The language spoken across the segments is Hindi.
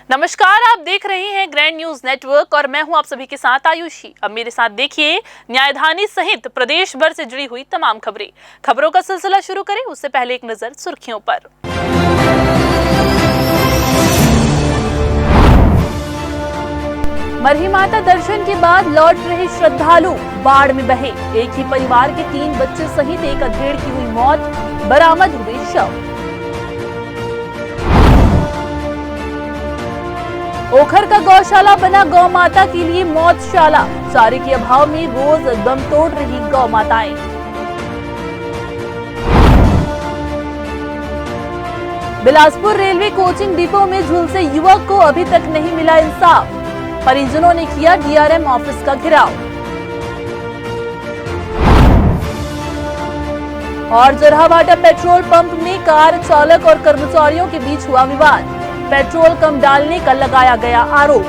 नमस्कार, आप देख रहे हैं ग्रैंड न्यूज नेटवर्क और मैं हूं आप सभी के साथ आयुषी। अब मेरे साथ देखिए न्यायधानी सहित प्रदेश भर से जुड़ी हुई तमाम खबरों का सिलसिला शुरू करें उससे पहले एक नजर सुर्खियों पर। मरही माता दर्शन के बाद लौट रहे श्रद्धालु बाढ़ में बहे। एक ही परिवार के 3 बच्चे सहित एक अधेड़ की हुई मौत, बरामद हुए शव। ओखर का गौशाला बना गौ माता के लिए मौतशाला। चारे के अभाव में रोज दम तोड़ रही गौ माताएं। बिलासपुर रेलवे कोचिंग डिपो में झुलसे युवक को अभी तक नहीं मिला इंसाफ। परिजनों ने किया डीआरएम ऑफिस का घेराव। और जरहावाटा पेट्रोल पंप में कार चालक और कर्मचारियों के बीच हुआ विवाद। पेट्रोल कम डालने का लगाया गया आरोप।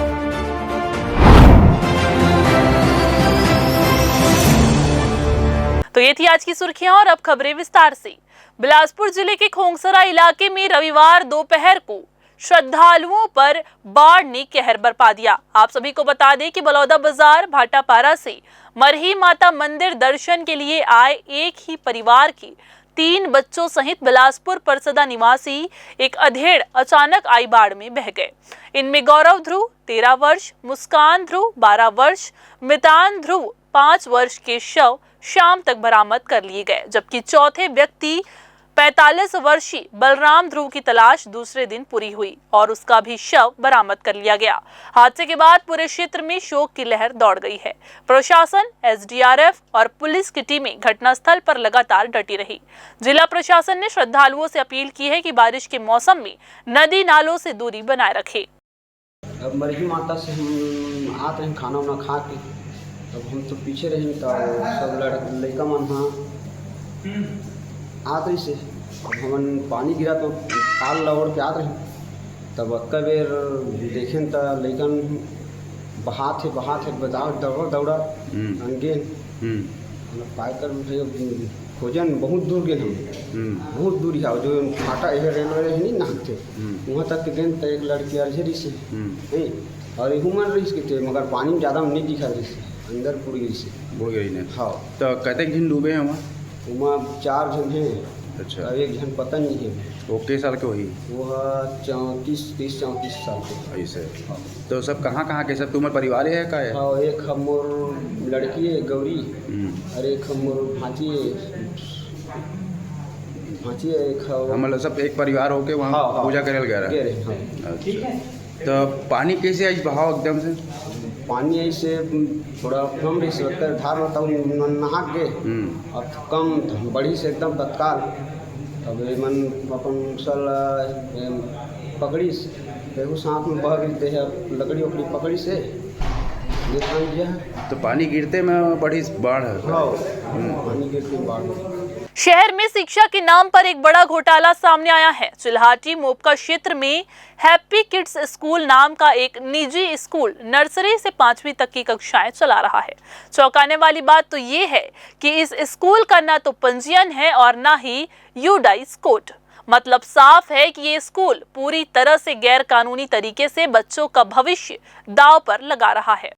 तो ये थी आज की सुर्खियां और अब खबरें विस्तार से। बिलासपुर जिले के खोंगसरा इलाके में रविवार दोपहर को श्रद्धालुओं पर बाढ़ ने कहर बरपा दिया। आप सभी को बता दें कि बलौदा बाजार भाटापारा से मरही माता मंदिर दर्शन के लिए आए एक ही परिवार की 3 बच्चों सहित बिलासपुर परसदा निवासी एक अधेड़ अचानक आई बाढ़ में बह गए। इनमें गौरव ध्रुव 13 वर्ष, मुस्कान ध्रुव 12 वर्ष, मितान ध्रुव 5 वर्ष के शव शाम तक बरामद कर लिए गए, जबकि चौथे व्यक्ति 45 वर्षीय बलराम ध्रुव की तलाश दूसरे दिन पूरी हुई और उसका भी शव बरामद कर लिया गया। हादसे के बाद पूरे क्षेत्र में शोक की लहर दौड़ गई है। प्रशासन, एसडीआरएफ और पुलिस की टीमें घटनास्थल पर लगातार डटी रही। जिला प्रशासन ने श्रद्धालुओं से अपील की है कि बारिश के मौसम में नदी नालों से दूरी बनाए रखें। अब मरही माता से हम आते हैं खाना वाना खा के, अब हम तो पीछे रहे तो सब लड़का मन आते से हमन पानी गिरा तो ताल लौड़ के आते रहे। तब अक्का बेर देखें तो लैकन बहात है बताओ दौड़ा अनगे पाए कर खोजन बहुत दूर गए हम बहुत दूर है जो फाटा रेलवे नहीं नाहते वहाँ तक गए तो एक लड़की अर्झरी से और ह्यूमन रही के थे, मगर पानी में ज़्यादा नहीं दिखा रही से अंदर बुड़ गई ने। हाँ, तो कहते दिन डूबे हैं वहाँ 4 जन हैं। अच्छा, और एक जन पता नहीं है। वो किस साल के वही? वो 34 साल के ऐसे। तो सब कहाँ के सब तुम्हारे परिवार है का है? हाँ, एक हमोर लड़की है गौरी और एक हमोर भांजी है एक मतलब सब एक परिवार होके वहाँ पूजा करे गया रहा। तो पानी कैसे आई बहाव एकदम से? पानी ऐसे थोड़ा कम रही से धार में नहा के अब कम बढ़ी से एकदम तत्काल। अब मन अपन सल पकड़ी देखो साथ में बह गिरते हैं लकड़ी उकड़ी पकड़ी से ये है। तो पानी गिरते में बड़ी बाढ़ है। हाँ, पानी गिरते में बाढ़। शहर में शिक्षा के नाम पर एक बड़ा घोटाला सामने आया है। चिल्हाटी मोपका क्षेत्र में हैप्पी किड्स स्कूल नाम का एक निजी स्कूल नर्सरी से 5वीं तक की कक्षाएं चला रहा है। चौंकाने वाली बात तो ये है कि इस स्कूल का ना तो पंजीयन है और ना ही यूडाइस कोड। मतलब साफ है कि ये स्कूल पूरी तरह से गैर कानूनी तरीके से बच्चों का भविष्य दांव पर लगा रहा है।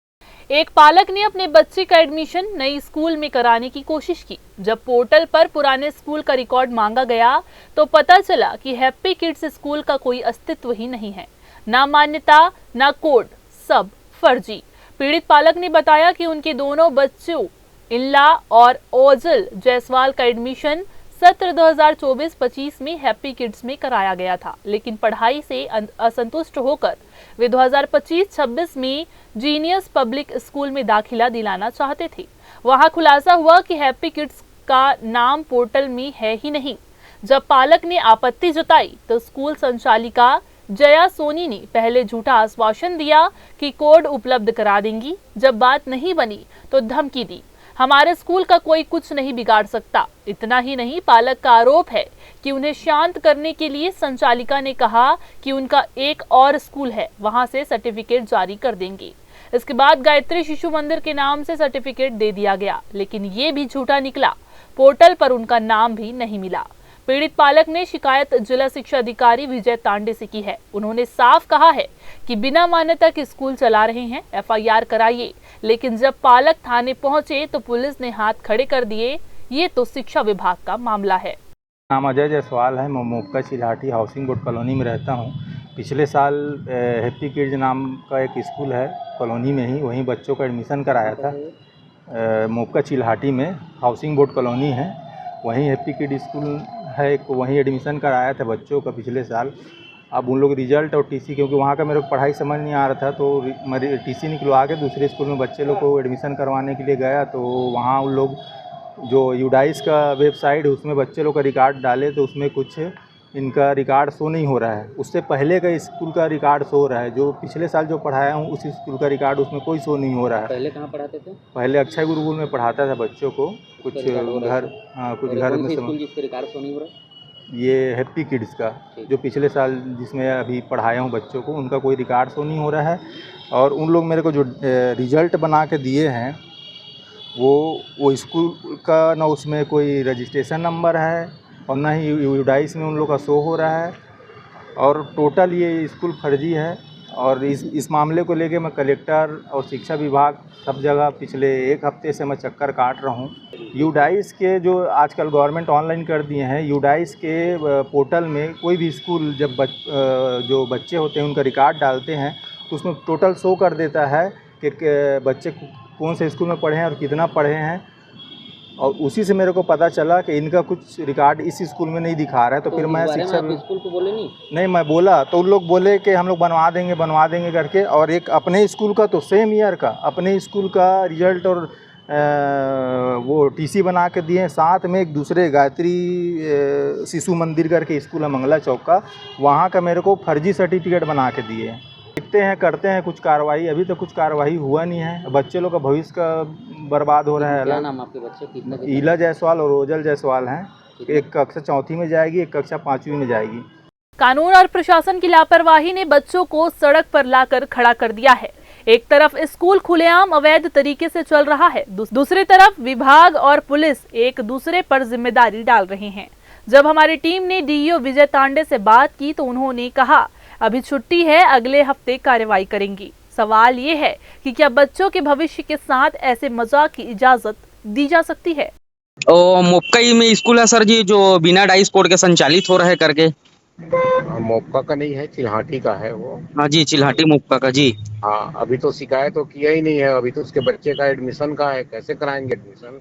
एक पालक ने अपने बच्चे का एडमिशन नई स्कूल में कराने की कोशिश की। जब पोर्टल पर पुराने स्कूल का रिकॉर्ड मांगा गया तो पता चला कि हैप्पी किड्स स्कूल का कोई अस्तित्व ही नहीं है। ना मान्यता, ना कोड, सब फर्जी। पीड़ित पालक ने बताया कि उनके दोनों बच्चों इल्ला और ओजल जायसवाल का एडमिशन सत्र 2024-25 में हैप्पी किड्स में कराया गया था, लेकिन पढ़ाई से असंतुष्ट होकर वे 2025-26 में जीनियस पब्लिक स्कूल में दाखिला दिलाना चाहते थे। वहां खुलासा हुआ कि हैप्पी किड्स का नाम पोर्टल में है ही नहीं। जब पालक ने आपत्ति जताई तो स्कूल संचालिका जया सोनी ने पहले झूठा आश्वासन दिया कि कोड उपलब्ध करा देंगी। जब बात नहीं बनी तो धमकी दी, हमारे स्कूल का कोई कुछ नहीं बिगाड़ सकता। इतना ही नहीं, पालक का आरोप है कि उन्हें शांत करने के लिए संचालिका ने कहा कि उनका एक और स्कूल है, वहां से सर्टिफिकेट जारी कर देंगे। इसके बाद गायत्री शिशु मंदिर के नाम से सर्टिफिकेट दे दिया गया, लेकिन ये भी झूठा निकला। पोर्टल पर उनका नाम भी नहीं मिला। पीड़ित पालक ने शिकायत जिला शिक्षा अधिकारी विजय तांडे से की है। उन्होंने साफ कहा है कि बिना मान्यता के स्कूल चला रहे हैं, FIR कराइए। लेकिन जब पालक थाने पहुंचे तो पुलिस ने हाथ खड़े कर दिए। ये तो शिक्षा विभाग का मामला है। नाम अजय जायसवाल है। मैं Mopka Chilhati housing board colony में रहता हूँ। पिछले साल हैप्पी किड्स नाम का एक स्कूल है कॉलोनी में ही, वहीं बच्चों का एडमिशन कराया था। मोपका चिल्हाटी में हाउसिंग बोर्ड कॉलोनी है, वहीं हैप्पी किड स्कूल है, वहीं एडमिशन कराया था बच्चों का पिछले साल। अब उन लोग रिजल्ट और TC, क्योंकि वहाँ का मेरे को पढ़ाई समझ नहीं आ रहा था, तो TC निकलवा के दूसरे स्कूल में बच्चे लोग को एडमिशन करवाने के लिए गया। तो वहाँ उन लोग जो यूडाइस का वेबसाइट है उसमें बच्चे लोग का रिकॉर्ड डाले तो उसमें कुछ इनका रिकॉर्ड शो नहीं हो रहा है। उससे पहले का स्कूल का रिकॉर्ड शो हो रहा है। जो पिछले साल जो पढ़ाया हूँ उस स्कूल का रिकॉर्ड उसमें कोई शो नहीं हो रहा है। पहले कहाँ पढ़ाते थे? पहले अक्षय गुरुकुल में पढ़ाता था बच्चों को। कुछ घर, हाँ कुछ घर में जिसके रिकॉर्ड शो नहीं हो रहा? ये हैप्पी किड्स का जो पिछले साल जिसमें अभी पढ़ाया हूँ बच्चों को, उनका कोई रिकॉर्ड शो नहीं हो रहा है। और उन लोग मेरे को जो रिजल्ट बना के दिए हैं वो स्कूल का ना उसमें कोई रजिस्ट्रेशन नंबर है और ना ही यूडाइस में उन लोग का शो हो रहा है। और टोटल ये स्कूल फर्जी है। और इस मामले को लेके मैं कलेक्टर और शिक्षा विभाग सब जगह पिछले 1 हफ्ते से मैं चक्कर काट रहा हूँ। यूडाइस के जो आजकल गवर्नमेंट ऑनलाइन कर दिए हैं, यूडाइस के पोर्टल में कोई भी स्कूल जब जो बच्चे होते हैं उनका रिकॉर्ड डालते हैं तो उसमें टोटल शो कर देता है कि बच्चे कौन से स्कूल में पढ़े हैं और कितना पढ़े हैं। और उसी से मेरे को पता चला कि इनका कुछ रिकॉर्ड इस स्कूल में नहीं दिखा रहा है। तो फिर मैं शिक्षा स्कूल को बोले नहीं मैं बोला तो उन लोग बोले कि हम लोग बनवा देंगे करके। और एक अपने स्कूल का तो सेम ईयर का अपने स्कूल का रिजल्ट और वो TC बना के दिए। साथ में एक दूसरे गायत्री शिशु मंदिर करके स्कूल है मंगला चौक का, वहाँ का मेरे को फर्जी सर्टिफिकेट बना के दिए। देखते हैं करते हैं कुछ कार्रवाई। अभी तो कुछ कार्रवाई हुआ नहीं है। बच्चे लोग का भविष्य का बर्बाद हो रहा है। क्या नाम आपके बच्चे? कितने? ईला जायसवाल और रोजल जायसवाल हैं। एक कक्षा 4वीं में जाएगी, एक कक्षा 5वीं में जाएगी। कानून और प्रशासन की लापरवाही ने बच्चों को सड़क पर लाकर खड़ा कर दिया है। एक तरफ स्कूल खुलेआम अवैध तरीके से चल रहा है, दूसरी तरफ विभाग और पुलिस एक दूसरे पर जिम्मेदारी डाल रहे हैं। जब हमारी टीम ने DEO विजय तांडे से बात की तो उन्होंने कहा अभी छुट्टी है, अगले हफ्ते कार्रवाई करेंगी। सवाल ये है कि क्या बच्चों के भविष्य के साथ ऐसे मजाक की इजाजत दी जा सकती है? मोपकाई में स्कूल है सर जी, जो बिना डाइस कोड के संचालित हो रहा है करके। मोपका का नहीं है, चिल्हाटी का है वो। हाँ जी, चिल्हाटी मोपका का जी। हाँ, अभी तो शिकायत तो किया ही नहीं है। अभी तो उसके बच्चे का एडमिशन का है, कैसे कराएंगे एडमिशन?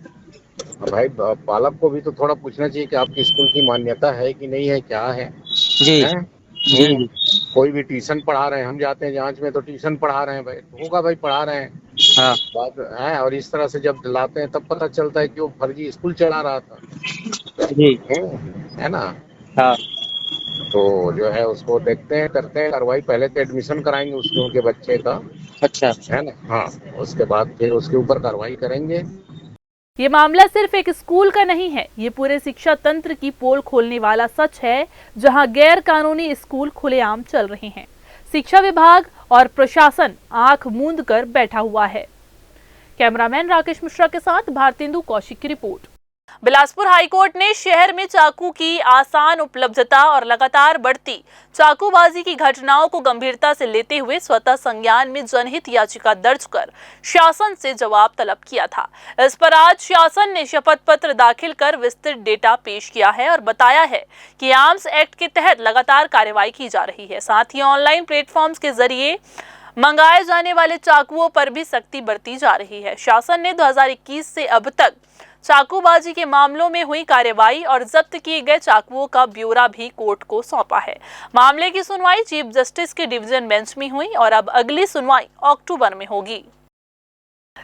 भाई पालक को भी तो थोड़ा पूछना चाहिए कि आपकी स्कूल की मान्यता है कि नहीं है, क्या है जी है? जी। कोई भी ट्यूशन पढ़ा रहे हैं, हम जाते हैं जांच में तो ट्यूशन पढ़ा रहे हैं, भाई तो होगा भाई पढ़ा रहे हैं। हाँ बात है। और इस तरह से जब दिलाते हैं तब पता चलता है कि वो फर्जी स्कूल चला रहा था जी, है ना। हाँ तो जो है उसको देखते हैं, करते हैं कार्रवाई। पहले तो एडमिशन कराएंगे उसके उनके बच्चे का, अच्छा है ना। हाँ, उसके बाद फिर उसके ऊपर कार्रवाई करेंगे। ये मामला सिर्फ एक स्कूल का नहीं है, ये पूरे शिक्षा तंत्र की पोल खोलने वाला सच है, जहां गैर कानूनी स्कूल खुलेआम चल रहे हैं। शिक्षा विभाग और प्रशासन आंख मूंद कर बैठा हुआ है। कैमरामैन राकेश मिश्रा के साथ भारतेंदु कौशिक की रिपोर्ट। बिलासपुर हाईकोर्ट ने शहर में चाकू की आसान उपलब्धता और लगातार बढ़ती चाकूबाजी की घटनाओं को गंभीरता से लेते हुए स्वतः संज्ञान में जनहित याचिका दर्ज कर शासन से जवाब तलब किया था। इस पर आज शासन ने शपथ पत्र दाखिल कर विस्तृत डेटा पेश किया है और बताया है कि आर्म्स एक्ट के तहत लगातार कार्रवाई की जा रही है। साथ ही ऑनलाइन प्लेटफॉर्म्स के जरिए मंगाए जाने वाले चाकुओं पर भी सख्ती बरती जा रही है। शासन ने 2021 से अब तक चाकूबाजी के मामलों में हुई कार्रवाई और जब्त किए गए चाकुओं का ब्यौरा भी कोर्ट को सौंपा है। मामले की सुनवाई चीफ जस्टिस के डिवीजन बेंच में हुई और अब अगली सुनवाई अक्टूबर में होगी।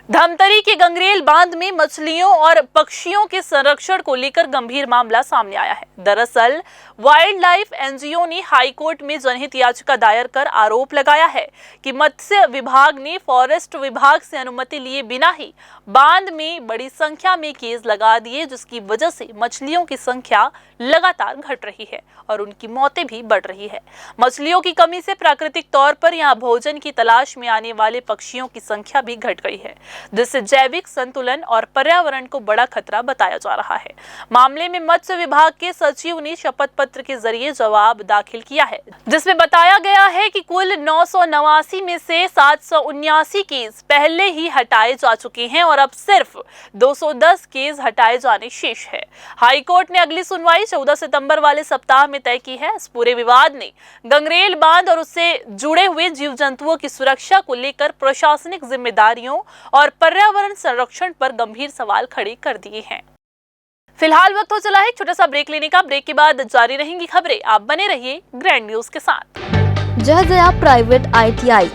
धमतरी के गंगरेल बांध में मछलियों और पक्षियों के संरक्षण को लेकर गंभीर मामला सामने आया है। दरअसल वाइल्ड लाइफ NGO ने हाईकोर्ट में जनहित याचिका दायर कर आरोप लगाया है कि मत्स्य विभाग ने फॉरेस्ट विभाग से अनुमति लिए बिना ही बांध में बड़ी संख्या में केज लगा दिए, जिसकी वजह से मछलियों की संख्या लगातार घट रही है और उनकी मौतें भी बढ़ रही है। मछलियों की कमी से प्राकृतिक तौर पर यहां भोजन की तलाश में आने वाले पक्षियों की संख्या भी घट गई है, जिससे जैविक संतुलन और पर्यावरण को बड़ा खतरा बताया जा रहा है। मामले में मत्स्य विभाग के सचिव ने शपथ पत्र के जरिए जवाब दाखिल किया है, जिसमें बताया गया है कि कुल 989 में से 779 केस पहले ही हटाए जा चुके हैं और अब सिर्फ 210 केस हटाए जाने शेष है। हाईकोर्ट ने अगली सुनवाई 14 सितंबर वाले सप्ताह में तय की है। इस पूरे विवाद ने गंगरेल बांध और उससे जुड़े हुए जीव जंतुओं की सुरक्षा को लेकर प्रशासनिक जिम्मेदारियों और पर्यावरण संरक्षण पर गंभीर सवाल खड़े कर दिए हैं। फिलहाल वक्त हो चला है एक छोटा सा ब्रेक लेने का। ब्रेक के बाद जारी रहेंगी खबरें। आप बने रहिए ग्रैंड न्यूज के साथ। जय जया प्राइवेट ITI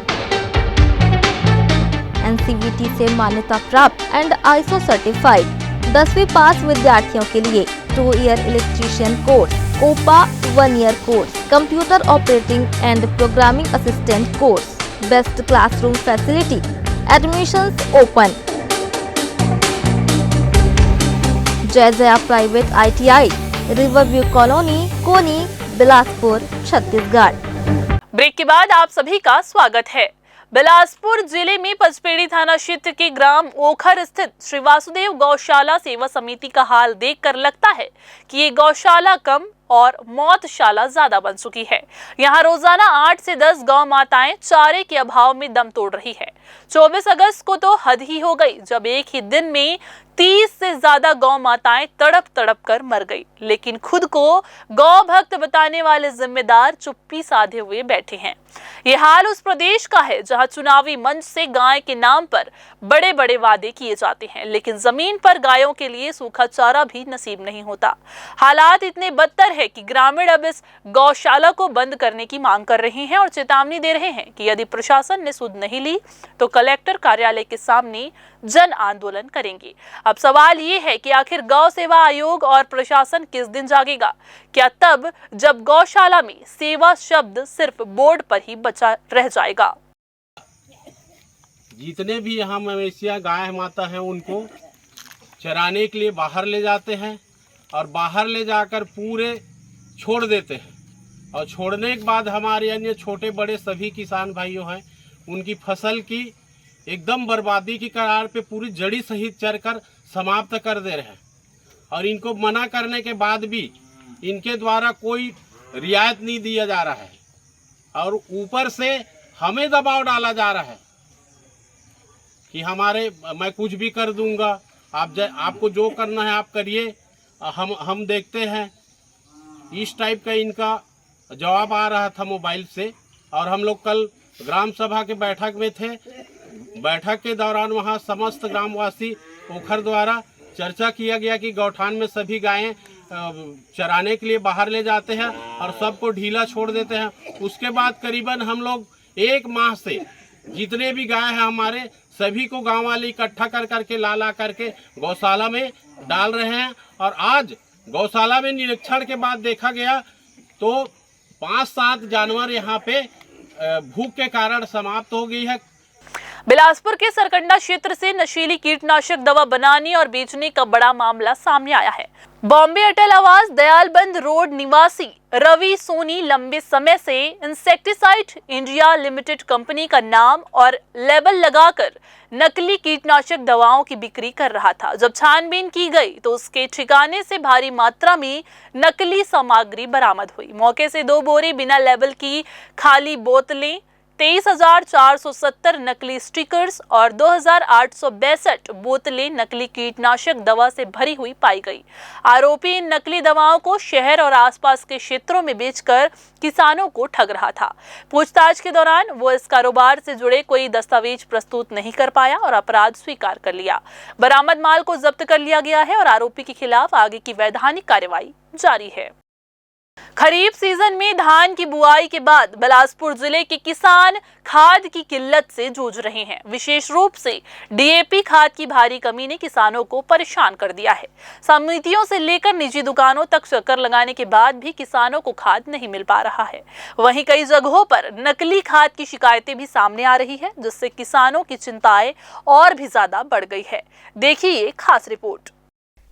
NCVT से मान्यता प्राप्त एंड ISO सर्टिफाइड 10वीं पास विद्यार्थियों के लिए 2 year electrician course, COPA 1 year course, computer operating and programming assistant course, best classroom facility, admissions open. Jai Jaya private ITI, riverview colony, Koni, Bilaspur, Chhattisgarh. Break के बाद आप सभी का स्वागत है। बिलासपुर जिले में पचपेड़ी थाना क्षेत्र के ग्राम ओखर स्थित श्री वासुदेव गौशाला सेवा समिति का हाल देखकर लगता है कि ये गौशाला कम और मौतशाला ज्यादा बन चुकी है। यहाँ रोजाना 8 से 10 गौ माताएं चारे के अभाव में दम तोड़ रही है। 24 अगस्त को तो हद ही हो गई, जब एक ही दिन में 30 से ज्यादा गौ माताएं तड़प तड़प कर मर गई, लेकिन खुद को गौ भक्त बताने वाले जिम्मेदार चुप्पी साधे हुए बैठे हैं। ये हाल उस प्रदेश का है जहां चुनावी मंच से गाय के नाम पर बड़े बड़े वादे किए जाते हैं, लेकिन जमीन पर गायों के लिए सूखा चारा भी नसीब नहीं होता। हालात इतने बदतर है कि ग्रामीण अब इस गौशाला को बंद करने की मांग कर रहे हैं और चेतावनी दे रहे हैं कि यदि प्रशासन ने सुध नहीं ली तो कलेक्टर कार्यालय के सामने जन आंदोलन करेंगे। अब सवाल ये है कि आखिर गौ सेवा आयोग और प्रशासन किस दिन जागेगा? क्या तब जब गौशाला में सेवा शब्द सिर्फ बोर्ड पर ही बचा रह जाएगा? जितने भी यहाँ मवेशियाँ गाय माता हैं उनको चराने के लिए बाहर ले जाते हैं और बाहर ले जाकर पूरे छोड़ देते हैं और छोड़ने के बाद हमारे अन्य छोटे बड़े सभी किसान भाइयों हैं उनकी फसल की एकदम बर्बादी की कगार पे पूरी जड़ी सहित चरकर समाप्त कर दे रहे हैं और इनको मना करने के बाद भी इनके द्वारा कोई रियायत नहीं दिया जा रहा है और ऊपर से हमें दबाव डाला जा रहा है कि मैं कुछ भी कर दूंगा, आपको जो करना है आप करिए, हम देखते हैं। इस टाइप का इनका जवाब आ रहा था मोबाइल से। और हम लोग कल ग्राम सभा के बैठक में थे। बैठक के दौरान वहां समस्त ग्रामवासी ओखर द्वारा चर्चा किया गया कि गौठान में सभी गायें चराने के लिए बाहर ले जाते हैं और सबको ढीला छोड़ देते हैं। उसके बाद करीबन हम लोग 1 माह से जितने भी गाय हैं हमारे सभी को गांव वाले इकट्ठा कर करके ला करके गौशाला में डाल रहे हैं। और आज गौशाला में निरीक्षण के बाद देखा गया तो 5-7 जानवर यहाँ पे भूख के कारण समाप्त हो गई है। बिलासपुर के सरकंडा क्षेत्र से नशीली कीटनाशक दवा बनाने और बेचने का बड़ा मामला सामने आया है। बॉम्बे अटल आवास दयालबंद रोड निवासी रवि सोनी लंबे समय से इंसेक्टिसाइड इंडिया लिमिटेड कंपनी का नाम और लेबल लगाकर नकली कीटनाशक दवाओं की बिक्री कर रहा था। जब छानबीन की गई तो उसके ठिकाने से भारी मात्रा में नकली सामग्री बरामद हुई। मौके से 2 बोरे बिना लेबल की खाली बोतलें, 23,470 नकली स्टिकर्स और 2,862 बोतलें नकली कीटनाशक दवा से भरी हुई पाई गई। आरोपी इन नकली दवाओं को शहर और आसपास के क्षेत्रों में बेचकर किसानों को ठग रहा था। पूछताछ के दौरान वो इस कारोबार से जुड़े कोई दस्तावेज प्रस्तुत नहीं कर पाया और अपराध स्वीकार कर लिया। बरामद माल को जब्त कर लिया गया है और आरोपी के खिलाफ आगे की वैधानिक कार्रवाई जारी है। खरीफ सीजन में धान की बुआई के बाद बिलासपुर जिले के किसान खाद की किल्लत से जूझ रहे हैं। विशेष रूप से डीएपी खाद की भारी कमी ने किसानों को परेशान कर दिया है। समितियों से लेकर निजी दुकानों तक चक्कर लगाने के बाद भी किसानों को खाद नहीं मिल पा रहा है। वहीं कई जगहों पर नकली खाद की शिकायतें भी सामने आ रही है, जिससे किसानों की चिंताएं और भी ज्यादा बढ़ गई है। देखिए ये खास रिपोर्ट।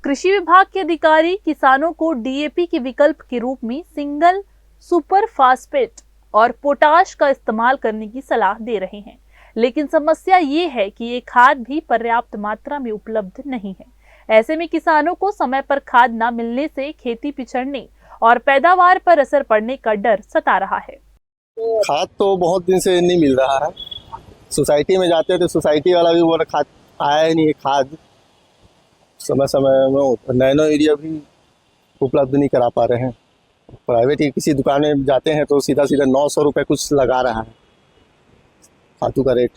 कृषि विभाग के अधिकारी किसानों को डीएपी के विकल्प के रूप में सिंगल सुपर फास्फेट और पोटाश का इस्तेमाल करने की सलाह दे रहे हैं, लेकिन समस्या ये है कि ये खाद भी पर्याप्त मात्रा में उपलब्ध नहीं है। ऐसे में किसानों को समय पर खाद न मिलने से खेती पिछड़ने और पैदावार पर असर पड़ने का डर सता रहा है। खाद तो बहुत दिन से नहीं मिल रहा है। सोसाइटी में जाते हैं तो सोसाइटी वाला भी बोल खाद आया ही नहीं है। खाद समय समय में नैनो एरिया भी उपलब्ध नहीं करा पा रहे हैं। प्राइवेट किसी दुकान में जाते हैं तो सीधा 900 रुपये कुछ लगा रहा है खादों का रेट।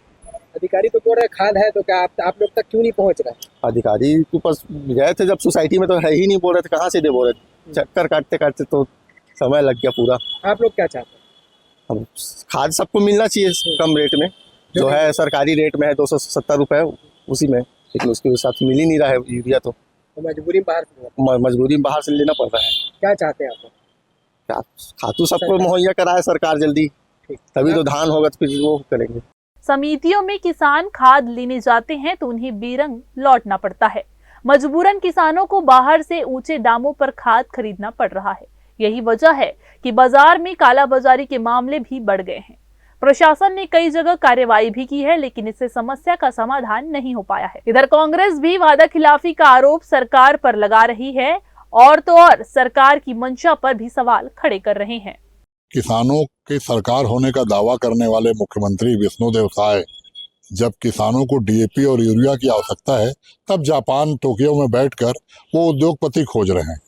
अधिकारी तो बोल रहे खाद है, तो क्या आप लोग तक क्यों नहीं पहुंच रहा है? अधिकारी के पास गए थे जब सोसाइटी में तो है ही नहीं, बोल रहे थे कहाँ से दे बोल रहे। चक्कर काटते काटते तो समय लग गया पूरा। आप लोग क्या चाहते हैं? अब खाद सबको मिलना चाहिए कम रेट में, जो है सरकारी रेट में है 270 रुपये उसी में, लेकिन उसके साथ मिल ही नहीं रहा है यूरिया। तो मजबूरी में बाहर से लेना पड़ रहा है। क्या चाहते हैं आप? क्या खातू सबको मुहैया कराए सरकार जल्दी, तभी तो धान होगा, तो फिर वो करेंगे। समितियों में किसान खाद लेने जाते हैं तो उन्हें बेरंग लौटना पड़ता है। मजबूरन किसानों को बाहर से ऊंचे दामों पर खाद खरीदना पड़ रहा है। यही वजह है कि बाजार में कालाबाजारी के मामले भी बढ़ गए हैं। प्रशासन ने कई जगह कार्रवाई भी की है, लेकिन इससे समस्या का समाधान नहीं हो पाया है। इधर कांग्रेस भी वादा खिलाफी का आरोप सरकार पर लगा रही है और तो और सरकार की मंशा पर भी सवाल खड़े कर रहे हैं। किसानों की सरकार होने का दावा करने वाले मुख्यमंत्री विष्णुदेव साय जब किसानों को डीएपी और यूरिया की आवश्यकता है, तब जापान टोक्यो में बैठकर वो उद्योगपति खोज रहे हैं।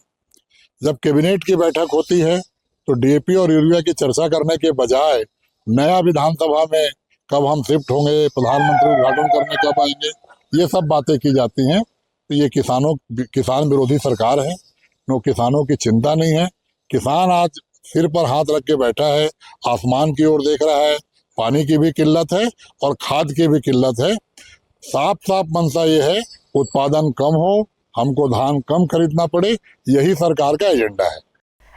जब कैबिनेट की बैठक होती है तो डीएपी और यूरिया की चर्चा करने के बजाय नया विधानसभा में कब हम शिफ्ट होंगे, प्रधानमंत्री उद्घाटन करने कब आएंगे, ये सब बातें की जाती हैं। तो ये किसान विरोधी सरकार है। नो किसानों की चिंता नहीं है। किसान आज सिर पर हाथ रख के बैठा है, आसमान की ओर देख रहा है। पानी की भी किल्लत है और खाद की भी किल्लत है। साफ साफ मंशा ये है उत्पादन कम हो, हमको धान कम खरीदना पड़े, यही सरकार का एजेंडा है।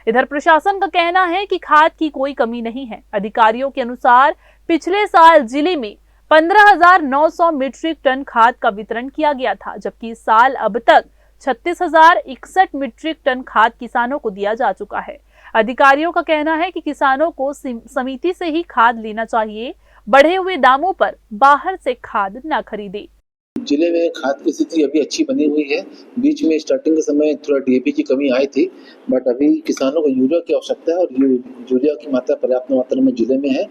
इधर प्रशासन का कहना है कि खाद की कोई कमी नहीं है। अधिकारियों के अनुसार पिछले साल जिले में 15,900 मीट्रिक टन खाद का वितरण किया गया था, जबकि इस साल अब तक 36,061 मीट्रिक टन खाद किसानों को दिया जा चुका है। अधिकारियों का कहना है कि किसानों को समिति से ही खाद लेना चाहिए, बढ़े हुए दामों पर बाहर से खाद न खरीदे। जिले में खाद की स्थिति अभी अच्छी बनी हुई है। बीच में स्टार्टिंग के समय थोड़ा डीएपी की कमी आई थी, बट अभी किसानों को यूरिया की आवश्यकता है और यूरिया की मात्रा पर्याप्त मात्रा में जिले में है।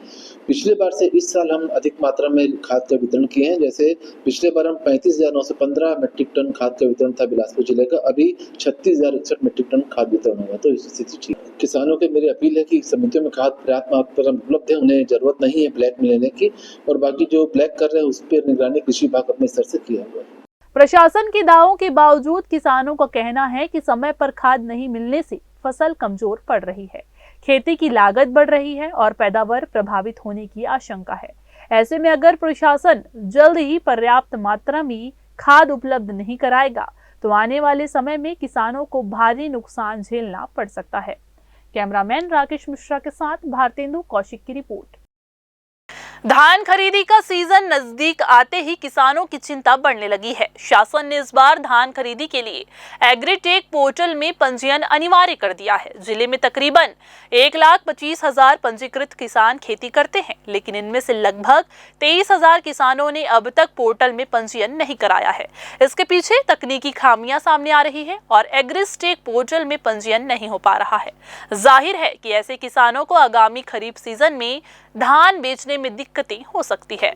पिछले बार से इस साल हम अधिक मात्रा में खाद का वितरण किए हैं। जैसे पिछले बार हम 35,915 मीट्रिक टन खाद का वितरण था बिलासपुर जिले का, अभी 36,061 मीट्रिक टन खाद वितरण हुआ, तो स्थिति ठीक है। किसानों के मेरी अपील है कि समितियों में खाद पर्याप्त मात्रा में उपलब्ध है, उन्हें जरूरत नहीं है ब्लैक में लेने की, और बाकी जो ब्लैक कर रहे हैं उस पर निगरानी कृषि विभाग अपने स्तर से किया हुआ है। प्रशासन के दावों के बावजूद किसानों का कहना है कि समय पर खाद नहीं मिलने से फसल कमजोर पड़ रही है, खेती की लागत बढ़ रही है और पैदावार प्रभावित होने की आशंका है। ऐसे में अगर प्रशासन जल्द ही पर्याप्त मात्रा में खाद उपलब्ध नहीं कराएगा तो आने वाले समय में किसानों को भारी नुकसान झेलना पड़ सकता है। कैमरामैन राकेश मिश्रा के साथ भारतेंदु कौशिक की रिपोर्ट। धान खरीदी का सीजन नजदीक आते ही किसानों की चिंता बढ़ने लगी है। शासन ने इस बार धान खरीदी के लिए एग्रीटेक पोर्टल में पंजीयन अनिवार्य कर दिया है। जिले में तकरीबन 1,25,000 पंजीकृत किसान खेती करते हैं, लेकिन इनमें से लगभग 23,000 किसानों ने अब तक पोर्टल में पंजीयन नहीं कराया है। इसके पीछे तकनीकी खामियां सामने आ रही है और एग्रीटेक पोर्टल में पंजीयन नहीं हो पा रहा है। जाहिर है कि ऐसे किसानों को आगामी खरीफ सीजन में धान बेचने में दिक्कतें हो सकती है।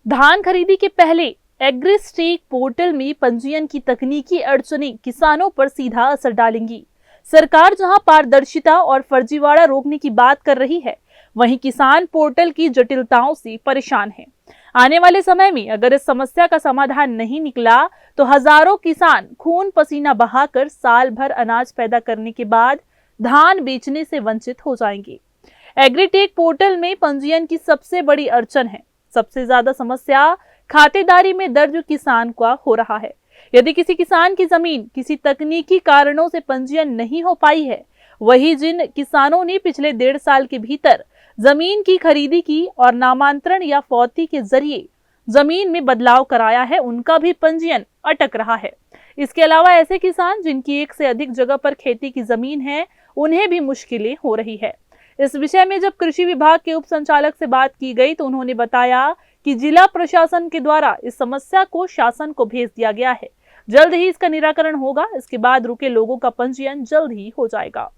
धान खरीदी के पहले एग्रीटेक पोर्टल में पंजीयन की तकनीकी अड़चनें किसानों पर सीधा असर डालेंगी। सरकार जहां पारदर्शिता और फर्जीवाड़ा रोकने की बात कर रही है, वहीं किसान पोर्टल की जटिलताओं से परेशान हैं। आने वाले समय में अगर इस समस्या का समाधान नहीं निकला तो हजारों किसान खून पसीना बहाकर साल भर अनाज पैदा करने के बाद धान बेचने से वंचित हो जाएंगे। एग्रीटेक पोर्टल में पंजीयन की सबसे बड़ी अड़चन है। सबसे ज्यादा समस्या खातेदारी में दर्ज किसान का हो रहा है। यदि किसी किसान की जमीन किसी तकनीकी कारणों से पंजीयन नहीं हो पाई है, वही जिन किसानों ने पिछले 1.5 साल के भीतर जमीन की खरीदी की और नामांतरण या फौती के जरिए जमीन में बदलाव कराया है, उनका भी पंजीयन अटक रहा है। इसके अलावा ऐसे किसान जिनकी एक से अधिक जगह पर खेती की जमीन है, उन्हें भी मुश्किलें हो रही है। इस विषय में जब कृषि विभाग के उप संचालक से बात की गई तो उन्होंने बताया कि जिला प्रशासन के द्वारा इस समस्या को शासन को भेज दिया गया है। जल्द ही इसका निराकरण होगा। इसके बाद रुके लोगों का पंजीयन जल्द ही हो जाएगा।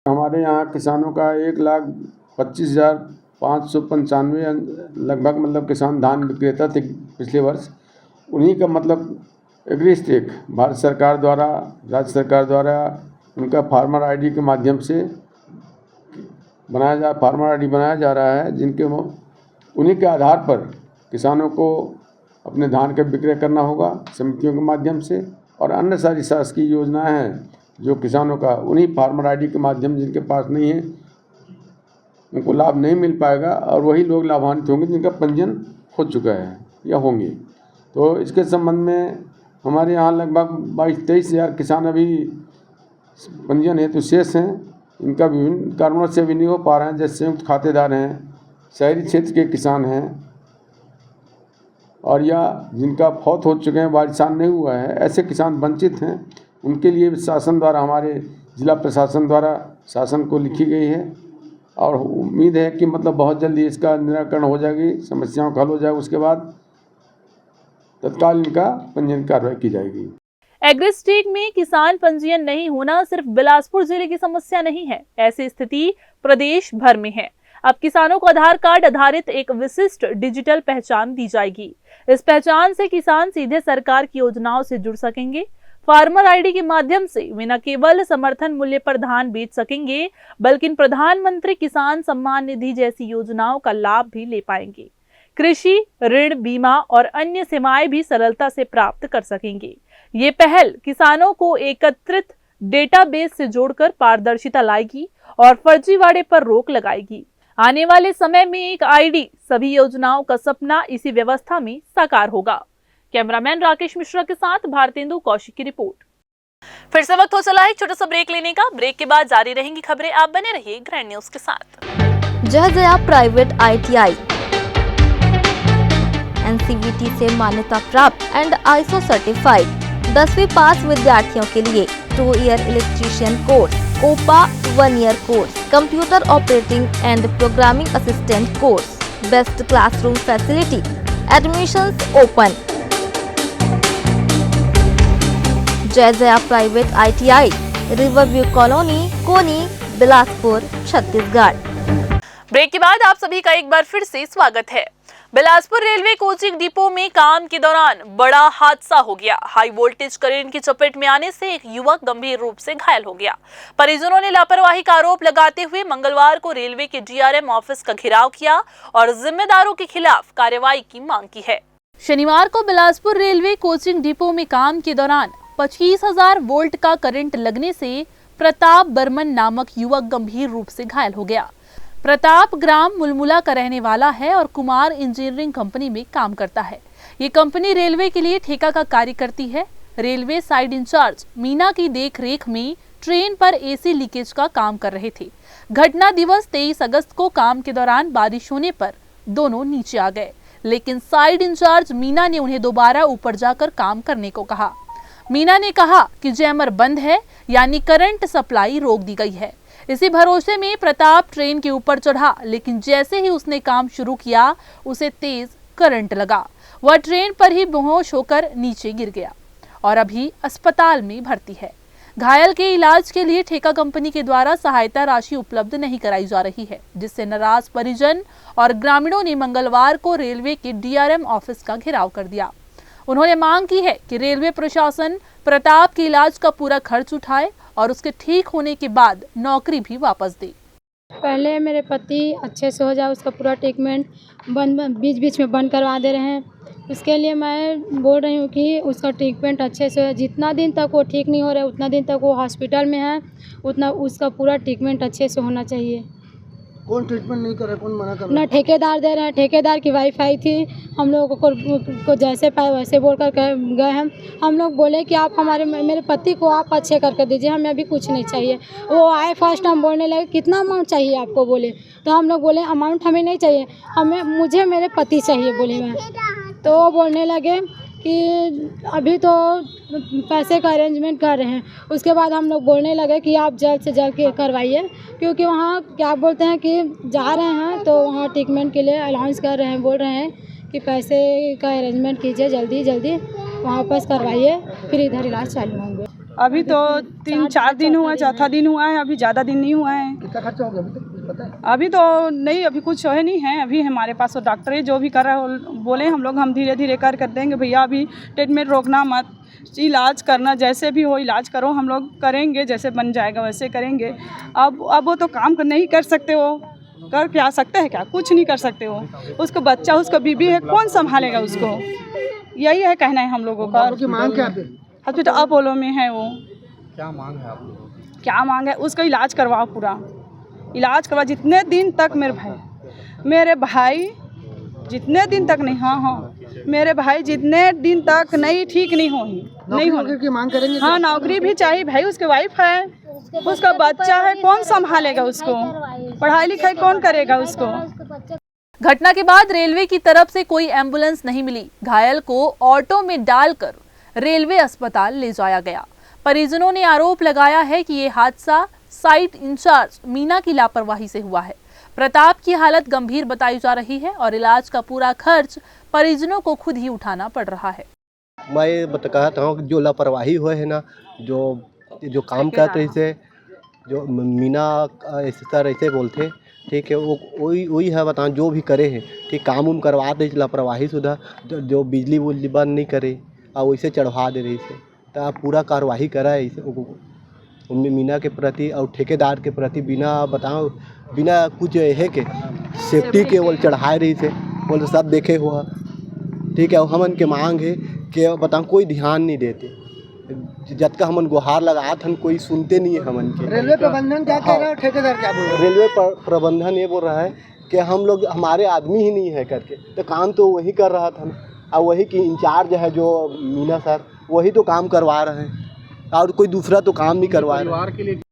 हमारे यहाँ किसानों का 1,25,595 लगभग मतलब किसान धान विक्रेता थे पिछले वर्ष। उन्हीं का मतलब एग्रीस्टेक भारत सरकार द्वारा, राज्य सरकार द्वारा उनका फार्मर आईडी के माध्यम से फार्मर आईडी बनाया जा रहा है, जिनके उन्हीं के आधार पर किसानों को अपने धान का विक्रय करना होगा समितियों के माध्यम से। और अन्य सारी शासकीय योजनाएं हैं जो किसानों का उन्हीं फार्मर आईडी के माध्यम, जिनके पास नहीं है उनको लाभ नहीं मिल पाएगा और वही लोग लाभान्वित होंगे जिनका पंजीयन हो चुका है या होंगे। तो इसके संबंध में हमारे यहाँ लगभग 22-23 हज़ार किसान अभी पंजीयन हेतु शेष हैं। इनका विभिन्न कारणों से भी नहीं हो पा रहे हैं, जैसे संयुक्त खातेदार हैं, शहरी क्षेत्र के किसान हैं और या जिनका फौत हो चुके हैं, वारिसान नहीं हुआ है, ऐसे किसान वंचित हैं। उनके लिए शासन द्वारा, हमारे जिला प्रशासन द्वारा शासन को लिखी गई है और उम्मीद है कि मतलब बहुत जल्दी इसका निराकरण हो जाएगी, समस्याओं का हल हो जाएगा। उसके बाद तत्काल इनका पंजीयन कार्रवाई की जाएगी। एग्रीस्टेक में किसान पंजीयन नहीं होना सिर्फ बिलासपुर जिले की समस्या नहीं है, ऐसी स्थिति प्रदेश भर में है। अब किसानों को आधार कार्ड आधारित एक विशिष्ट डिजिटल पहचान दी जाएगी। इस पहचान से किसान सीधे सरकार की योजनाओं से जुड़ सकेंगे। फार्मर आईडी के माध्यम से वे न केवल समर्थन मूल्य पर धान बेच सकेंगे, बल्कि प्रधानमंत्री किसान सम्मान निधि जैसी योजनाओं का लाभ भी ले पाएंगे। कृषि ऋण, बीमा और अन्य सेवाएं भी सरलता से प्राप्त कर सकेंगे। ये पहल किसानों को एकत्रित डेटाबेस से जोड़कर पारदर्शिता लाएगी और फर्जीवाड़े पर रोक लगाएगी। आने वाले समय में एक आईडी सभी योजनाओं का सपना इसी व्यवस्था में साकार होगा। कैमरामैन राकेश मिश्रा के साथ भारतेंदु कौशिक की रिपोर्ट। फिर से वक्त हो चला है छोटा सा ब्रेक लेने का। ब्रेक के बाद जारी रहेंगी खबरें। आप बने रहिए ग्रैंड न्यूज के साथ। जय जया प्राइवेट ITI NCVT से मान्यता प्राप्त एंड ISO सर्टिफाइड 10वीं पास विद्यार्थियों के लिए 2 year electrician course, COPA 1 year course, computer operating and programming assistant course, best classroom facility, admissions open. Jai Jaya private ITI, riverview colony, Koni, Bilaspur, Chhattisgarh. Break के बाद आप सभी का एक बार फिर से स्वागत है। बिलासपुर रेलवे कोचिंग डिपो में काम के दौरान बड़ा हादसा हो गया। हाई वोल्टेज करंट की चपेट में आने से एक युवक गंभीर रूप से घायल हो गया। परिजनों ने लापरवाही का आरोप लगाते हुए मंगलवार को रेलवे के DRM ऑफिस का घेराव किया और जिम्मेदारों के खिलाफ कार्रवाई की मांग की है। शनिवार को बिलासपुर रेलवे कोचिंग डिपो में काम के दौरान 25,000 वोल्ट का करंट लगने से प्रताप बर्मन नामक युवक गंभीर रूप से घायल हो गया। प्रताप ग्राम मुलमुला का रहने वाला है और कुमार इंजीनियरिंग कंपनी में काम करता है। ये कंपनी रेलवे के लिए ठेका का कार्य करती है। रेलवे साइड इंचार्ज मीना की देखरेख में ट्रेन पर AC लीकेज का काम कर रहे थे। घटना दिवस 23 अगस्त को काम के दौरान बारिश होने पर दोनों नीचे आ गए, लेकिन साइड इंचार्ज मीना ने उन्हें दोबारा ऊपर जाकर काम करने को कहा। मीना ने कहा कि जैमर बंद है, यानी करंट सप्लाई रोक दी गई है। इसी भरोसे में प्रताप ट्रेन के ऊपर चढ़ा, लेकिन जैसे ही उसने काम शुरू किया उसे तेज करंट लगा। वह ट्रेन पर ही बेहोश होकर नीचे गिर गया और अभी अस्पताल में भर्ती है। घायल के इलाज के लिए ठेका कंपनी के द्वारा सहायता राशि उपलब्ध नहीं कराई जा रही है, जिससे नाराज परिजन और ग्रामीणों ने मंगलवार को रेलवे के DRM ऑफिस का घेराव कर दिया। उन्होंने मांग की है कि रेलवे प्रशासन प्रताप के इलाज का पूरा खर्च उठाए और उसके ठीक होने के बाद नौकरी भी वापस दे। पहले मेरे पति अच्छे से हो जाए, उसका पूरा ट्रीटमेंट बीच बीच में बंद करवा दे रहे हैं। उसके लिए मैं बोल रही हूँ कि उसका ट्रीटमेंट अच्छे से, जितना दिन तक वो ठीक नहीं हो रहा है उतना दिन तक वो हॉस्पिटल में है, उतना उसका पूरा ट्रीटमेंट अच्छे से होना चाहिए। कौन ट्रीटमेंट नहीं कर रहा है, कौन मना कर रहा ना ठेकेदार दे रहे हैं, ठेकेदार की वाइफ आई थी, हम लोगों को जैसे पाए वैसे बोल कर गए हैं। हम लोग बोले कि आप मेरे पति को आप अच्छे करके दीजिए, हमें अभी कुछ नहीं चाहिए। वो आए फर्स्ट हम बोलने लगे कितना अमाउंट चाहिए आपको, बोले तो हम लोग बोले अमाउंट हमें नहीं चाहिए, मुझे मेरे पति चाहिए बोले मैं। तो वो बोलने लगे कि अभी तो पैसे का अरेंजमेंट कर रहे हैं। उसके बाद हम लोग बोलने लगे कि आप जल्द से जल्द करवाइए, क्योंकि वहाँ क्या बोलते हैं कि जा रहे हैं तो वहाँ ट्रीटमेंट के लिए अलाउंस कर रहे हैं, बोल रहे हैं कि पैसे का अरेंजमेंट कीजिए, जल्दी जल्दी वहाँ वापस करवाइए, फिर इधर इलाज चालू होंगे। अभी तो 3-4 दिन हुआ, चौथा दिन हुआ है, अभी ज़्यादा दिन नहीं हुआ है। कितना खर्चा हो गया अभी तक पता है? अभी तो नहीं, अभी कुछ है नहीं है। अभी हमारे पास तो डॉक्टर है जो भी कर रहा है, बोले हम धीरे धीरे कर देंगे भैया, अभी ट्रीटमेंट रोकना मत, इलाज करना, जैसे भी हो इलाज करो, हम लोग करेंगे, जैसे बन जाएगा वैसे करेंगे। अब वो तो काम नहीं कर सकते, हो कर क्या सकते हैं, क्या कुछ नहीं कर सकते हो। उसको बच्चा, उसका बीबी है, कौन संभालेगा उसको, यही है कहना है हम लोगों का। मांग क्या है? हॉस्पिटल अपोलो में है वो। क्या मांग है आप लोगों की? क्या मांग है, उसका इलाज करवाओ, पूरा इलाज करवाओ। जितने दिन तक मेरे भाई जितने दिन तक नहीं, हाँ मेरे भाई जितने दिन तक नहीं ठीक नहीं होगी की मांग करेंगे। हाँ, नौकरी भी चाहिए भाई, उसके वाइफ है, उसका बच्चा है, कौन संभालेगा उसको, पढ़ाई लिखाई कौन करेगा उसको। घटना के बाद रेलवे की तरफ से कोई एम्बुलेंस नहीं मिली। घायल को ऑटो में डालकर रेलवे अस्पताल ले जाया गया। परिजनों ने आरोप लगाया है कि ये हादसा साइट इंचार्ज मीना की लापरवाही से हुआ है। प्रताप की हालत गंभीर बताई जा रही है और इलाज का पूरा खर्च परिजनों को खुद ही उठाना पड़ रहा है। मैं कहता हूँ जो लापरवाही हुए है ना, जो काम करते थे, जो मीना ऐसे सर ऐसे बोलते, ठीक है, वो वही है, बताओ जो भी करे हैं, ठीक, काम उम करवा दे, लापरवाही सुधा, जो बिजली बुजली बंद नहीं करे और वैसे चढ़वा दे रही से, तो आप पूरा कार्रवाई करा है इसे मीना के प्रति और ठेकेदार के प्रति, बिना कुछ है के सेफ्टी के वो चढ़ाए रही से, बोल सब देखे हुआ, ठीक है। हमन के मांग है कि बताओ कोई ध्यान नहीं देते, जब का हमन गुहार लगा था कोई सुनते नहीं है हमन के। रेलवे प्रबंधन क्या कह रहा है, ठेकेदार क्या बोल रहा है? रेलवे प्रबंधन ये बोल रहा है कि हम लोग, हमारे आदमी ही नहीं है करके, तो काम तो वही कर रहा था और वही की इंचार्ज है जो मीना सर, वही तो काम करवा रहे हैं और कोई दूसरा तो काम नहीं करवा रहा।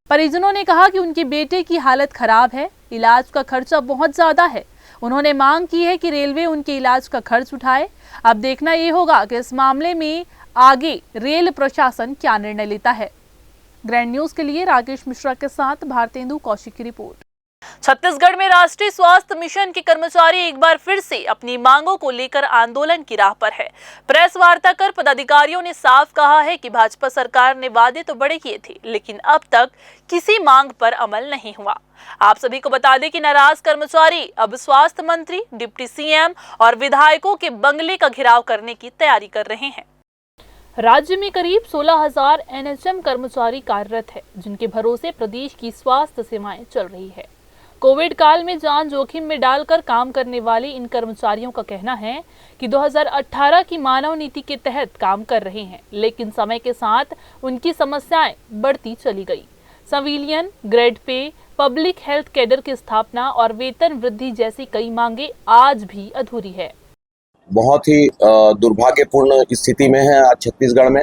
परिजनों ने कहा कि उनके बेटे की हालत खराब है, इलाज का खर्चा बहुत ज्यादा है। उन्होंने मांग की है कि रेलवे उनके इलाज का खर्च उठाए। अब देखना ये होगा कि इस मामले में आगे रेल प्रशासन क्या निर्णय लेता है। ग्रैंड न्यूज के लिए राकेश मिश्रा के साथ भारतेंदु कौशिक की रिपोर्ट। छत्तीसगढ़ में राष्ट्रीय स्वास्थ्य मिशन के कर्मचारी एक बार फिर से अपनी मांगों को लेकर आंदोलन की राह पर है। प्रेस वार्ता कर पदाधिकारियों ने साफ कहा है कि भाजपा सरकार ने वादे तो बड़े किए थे, लेकिन अब तक किसी मांग पर अमल नहीं हुआ। आप सभी को बता दें कि नाराज कर्मचारी अब स्वास्थ्य मंत्री, डिप्टी सीएम और विधायकों के बंगले का घेराव करने की तैयारी कर रहे हैं। राज्य में करीब 16,000 एनएचएम कर्मचारी कार्यरत है, जिनके भरोसे प्रदेश की स्वास्थ्य सेवाएं चल रही है। कोविड काल में जान जोखिम में डालकर काम करने वाले इन कर्मचारियों का कहना है कि 2018 की मानव नीति के तहत काम कर रहे हैं, लेकिन समय के साथ उनकी समस्याएं बढ़ती चली गई। संविलियन, grade pay, public health cadre की स्थापना और वेतन वृद्धि जैसी कई मांगे आज भी अधूरी है। बहुत ही दुर्भाग्यपूर्ण स्थिति में है आज छत्तीसगढ़ में।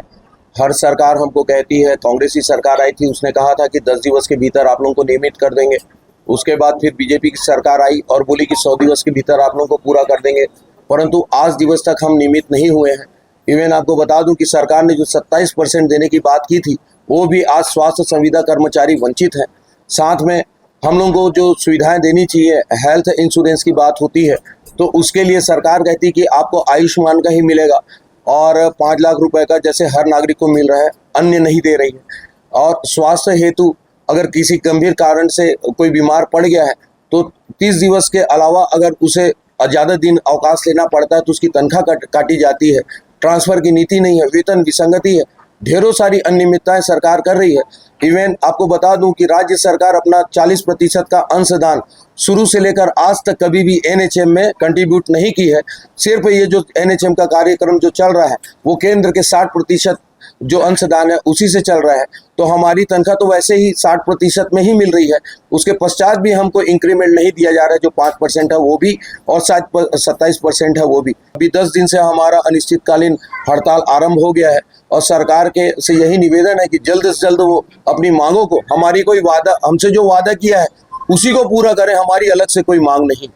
हर सरकार हमको कहती है, कांग्रेस की सरकार आई थी, उसने कहा था कि 10 दिवस के भीतर आप लोगों को नियमित कर देंगे। उसके बाद फिर बीजेपी की सरकार आई और बोली कि 100 दिवस के भीतर आप लोगों को पूरा कर देंगे, परंतु आज दिवस तक हम नियमित नहीं हुए हैं। इवन आपको बता दूं कि सरकार ने जो 27% देने की बात की थी, वो भी आज स्वास्थ्य संविदा कर्मचारी वंचित हैं। साथ में हम लोगों को जो सुविधाएं देनी चाहिए, हेल्थ इंश्योरेंस की बात होती है, तो उसके लिए सरकार कहती है कि आपको आयुष्मान का ही मिलेगा और 5 लाख रुपए का जैसे हर नागरिक को मिल रहा है, अन्य नहीं दे रही है। और स्वास्थ्य हेतु अगर किसी गंभीर कारण से कोई बीमार पड़ गया है तो 30 दिवस के अलावा अगर उसे ज़्यादा दिन अवकाश लेना पड़ता है तो उसकी तनख्वाह काटी जाती है। ट्रांसफर की नीति नहीं है, वेतन विसंगति है। ढेरों सारी अनियमितताएं सरकार कर रही है। इवन आपको बता दूं कि राज्य सरकार अपना 40% का अंशदान शुरू से लेकर आज तक कभी भी एनएचएम में कंट्रीब्यूट नहीं की है। सिर्फ ये जो एनएचएम का कार्यक्रम जो चल रहा है वो केंद्र के 60% जो अंशदान है उसी से चल रहा है। तो हमारी तनख्वाह तो वैसे ही 60% में ही मिल रही है, उसके पश्चात भी हमको इंक्रीमेंट नहीं दिया जा रहा है, जो 5% है वो भी, और शायद 27% है वो भी। अभी 10 दिन से हमारा अनिश्चितकालीन हड़ताल आरंभ हो गया है और सरकार के से यही निवेदन है कि जल्द से जल्द वो अपनी मांगों को, हमारी कोई वादा, हमसे जो वादा किया है उसी को पूरा करें, हमारी अलग से कोई मांग नहीं।